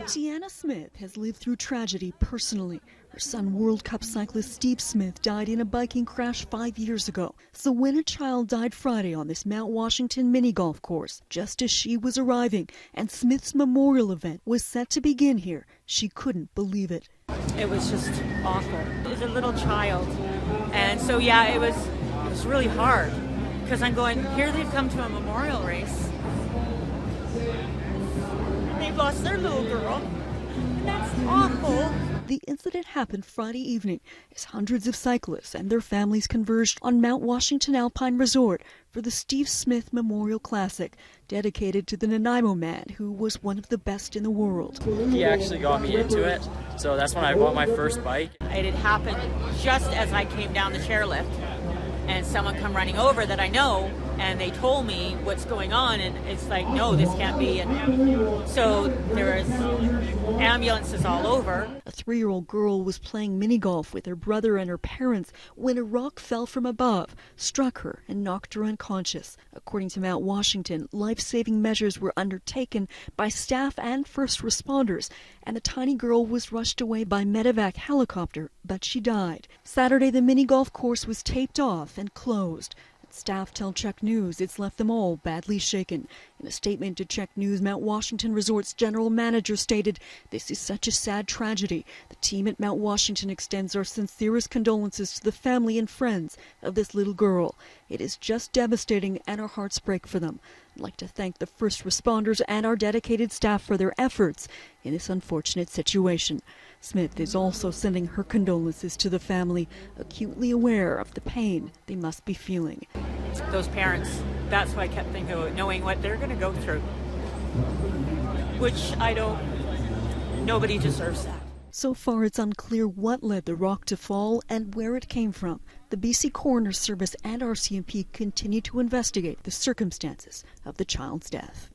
Deanna Smith has lived through tragedy personally. Her son, World Cup cyclist Steve Smith, died in a biking crash 5 years ago. So when a child died Friday on this Mount Washington mini golf course, just as she was arriving and Smith's memorial event was set to begin here, she couldn't believe it. It was just awful. It was a little child. And so, yeah, it was really hard because I'm going, here they've come to a memorial race. They've lost their little girl. And that's awful. The incident happened Friday evening as hundreds of cyclists and their families converged on Mount Washington Alpine Resort for the Steve Smith Memorial Classic, dedicated to the Nanaimo man who was one of the best in the world. He actually got me into it, so that's when I bought my first bike. It had happened just as I came down the chairlift, and someone come running over that I know, and they told me what's going on, and it's like, no, this can't be. And so there was ambulances all over. A 3-year-old girl was playing mini golf with her brother and her parents when a rock fell from above, struck her and knocked her unconscious. According to Mount Washington, life-saving measures were undertaken by staff and first responders, and the tiny girl was rushed away by medevac helicopter, but she died. Saturday, the mini golf course was taped off and closed. Staff tell CHEK News it's left them all badly shaken. In a statement to CHEK News, Mount Washington Resort's general manager stated, "This is such a sad tragedy. The team at Mount Washington extends our sincerest condolences to the family and friends of this little girl. It is just devastating and our hearts break for them. I'd like to thank the first responders and our dedicated staff for their efforts in this unfortunate situation." Smith is also sending her condolences to the family, acutely aware of the pain they must be feeling. Those parents, that's why I kept thinking about knowing what they're going to go through, which nobody deserves that. So far, it's unclear what led the rock to fall and where it came from. The BC Coroner Service and RCMP continue to investigate the circumstances of the child's death.